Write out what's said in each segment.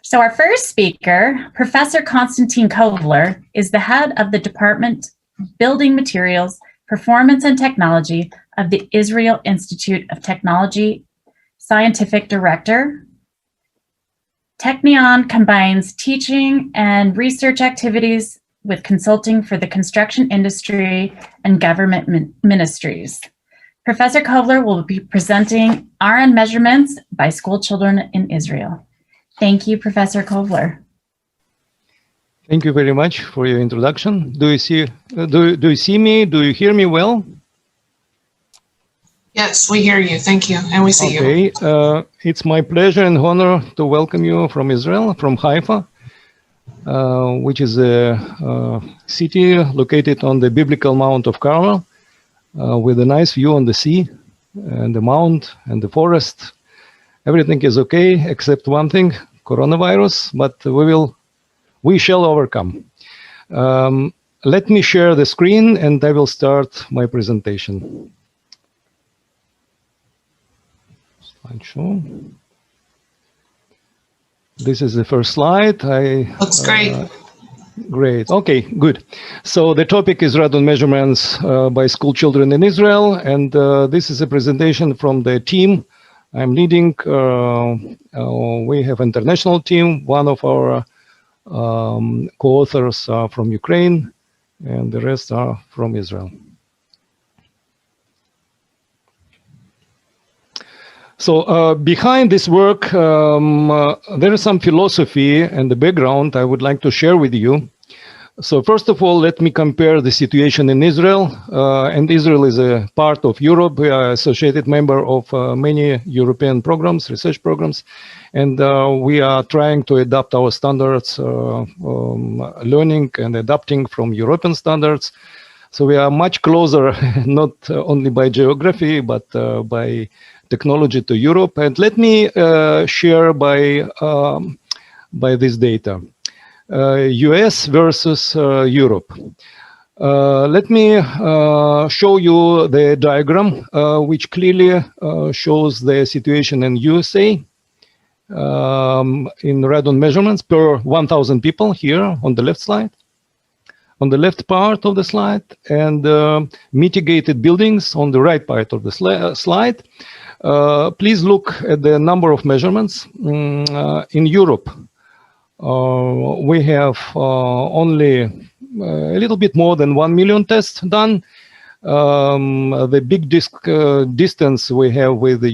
So our first speaker, Professor Konstantin Kovler, is the head of the Department of Building Materials, Performance and Technology of the Israel Institute of Technology, Scientific Director. Technion combines teaching and research activities with consulting for the construction industry and government ministries. Professor Kovler will be presenting RN measurements by school children in Israel. Thank you, Professor Kovler. Thank you very much for your introduction. Do you see me? Do you hear me well? Yes, we hear you. Thank you. And we see you. Okay. It's my pleasure and honor to welcome you from Israel, from Haifa, which is a city located on the biblical Mount of Carmel, with a nice view on the sea and the mount and the forest. Everything is okay except one thing, coronavirus, but we shall overcome. Let me share the screen and I will start my presentation. Slideshow. This is the first slide. Looks great. Great. Okay, good. So the topic is radon measurements by school children in Israel, and this is a presentation from the team I'm leading. We have an international team. One of our co-authors are from Ukraine, and the rest are from Israel. So behind this work, there is some philosophy and the background I would like to share with you. So first of all, let me compare the situation in Israel. And Israel is a part of Europe. We are associated member of many European programs, research programs. And we are trying to adapt our standards, learning and adapting from European standards. So we are much closer, not only by geography, but by technology to Europe. And let me share by this data. US versus Europe. Let me show you the diagram, which clearly shows the situation in USA in radon measurements per 1,000 people here on the left slide, on the left part of the slide, and mitigated buildings on the right part of the slide. Please look at the number of measurements in Europe. We have only a little bit more than 1 million tests done. The big distance we have with the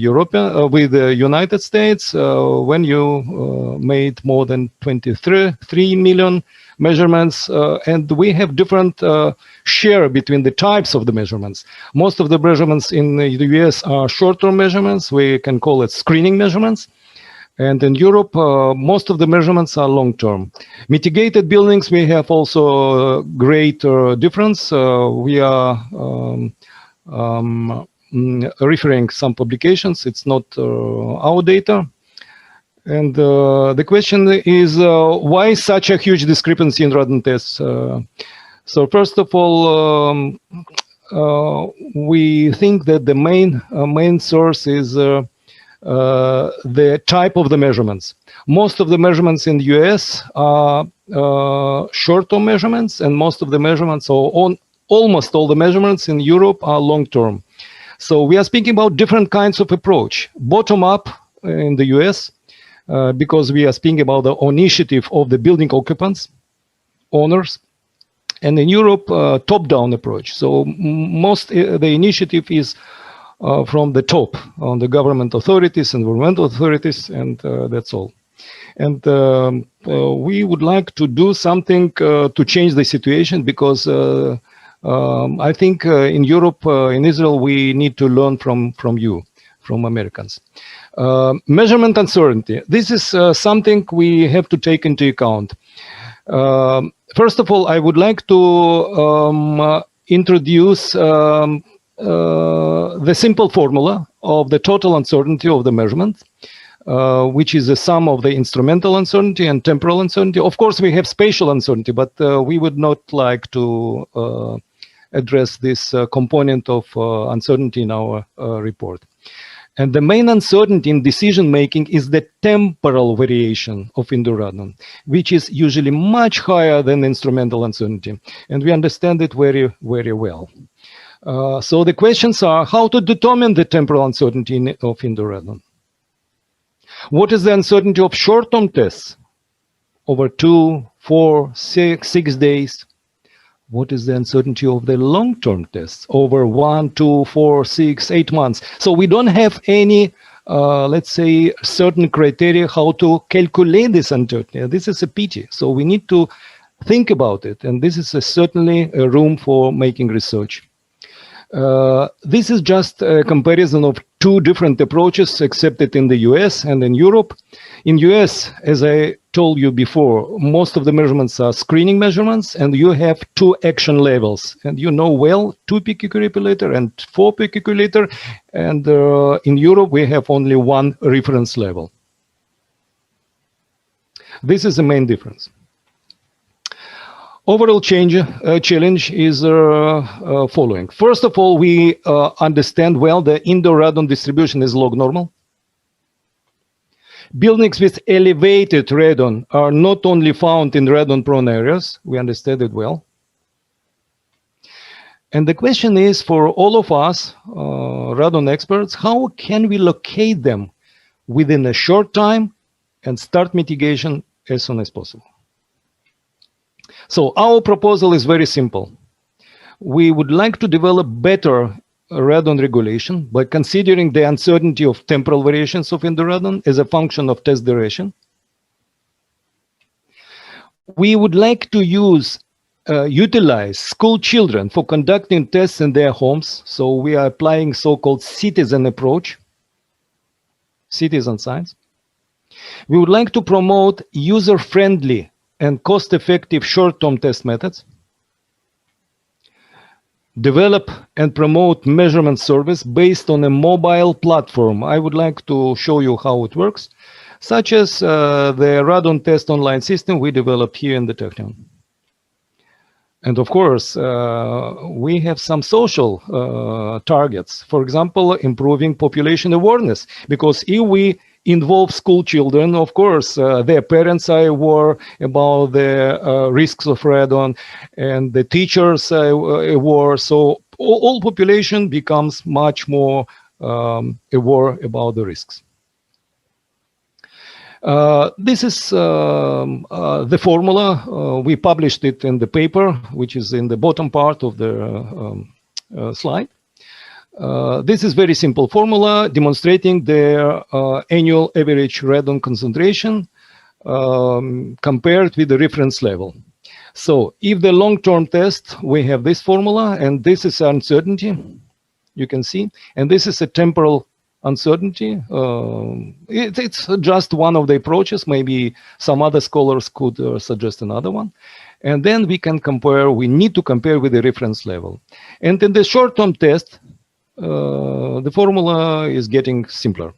with the United States, when you made more than 23 million measurements, and we have different share between the types of the measurements. Most of the measurements in the US are short-term measurements. We can call it screening measurements. And in Europe, most of the measurements are long-term. Mitigated buildings, we have also great difference. We are referring some publications. It's not our data. And the question is, why such a huge discrepancy in radon tests? So first of all, we think that the main source is the type of the measurements. Most of the measurements in the US are short-term measurements, and most of the measurements, or almost all the measurements in Europe, are long-term. So we are speaking about different kinds of approach. Bottom-up in the US, because we are speaking about the initiative of the building occupants, owners, and in Europe, top-down approach. So the initiative is from the top, on the government authorities, environmental authorities, and that's all. And we would like to do something to change the situation, because I think in Europe, in Israel, we need to learn from you, from Americans. Measurement uncertainty. This is something we have to take into account. First of all, I would like to introduce the simple formula of the total uncertainty of the measurement, which is the sum of the instrumental uncertainty and temporal uncertainty. Of course, we have spatial uncertainty, but we would not like to address this component of uncertainty in our report. And the main uncertainty in decision-making is the temporal variation of indoor radon, which is usually much higher than instrumental uncertainty. And we understand it very, very well. So the questions are how to determine the temporal uncertainty of indoor radon. What is the uncertainty of short-term tests over 2, 4, 6 days? What is the uncertainty of the long-term tests over 1, 2, 4, 6, 8 months? So we don't have any, let's say, certain criteria how to calculate this uncertainty. This is a pity. So we need to think about it. And this is certainly a room for making research. This is just a comparison of 2 different approaches accepted in the US and in Europe. In US, as I told you before, most of the measurements are screening measurements, and you have 2 action levels. And you know well, 2 pq per liter and 4 pq liter. And in Europe, we have only 1 reference level. This is the main difference. Overall challenge is following. First of all, we understand well the indoor radon distribution is log normal. Buildings with elevated radon are not only found in radon-prone areas, we understand it well. And the question is for all of us, radon experts, how can we locate them within a short time and start mitigation as soon as possible? So our proposal is very simple. We would like to develop better radon regulation by considering the uncertainty of temporal variations of indoor radon as a function of test duration. We would like to utilize school children for conducting tests in their homes. So we are applying so-called citizen approach, citizen science. We would like to promote user-friendly and cost-effective short-term test methods. Develop and promote measurement service based on a mobile platform. I would like to show you how it works, such as the Radon test online system we developed here in the Technion. And of course, we have some social targets. For example, improving population awareness, because if we involve school children, of course, their parents are aware about the risks of radon, and the teachers are aware. So all population becomes much more aware about the risks. This is the formula. We published it in the paper, which is in the bottom part of the slide. This is very simple formula demonstrating the annual average radon concentration compared with the reference level. So if the long-term test, we have this formula, and this is uncertainty, you can see, and this is a temporal uncertainty. It's just one of the approaches. Maybe some other scholars could suggest another one. And then we can compare, we need to compare with the reference level. And in the short-term test, the formula is getting simpler.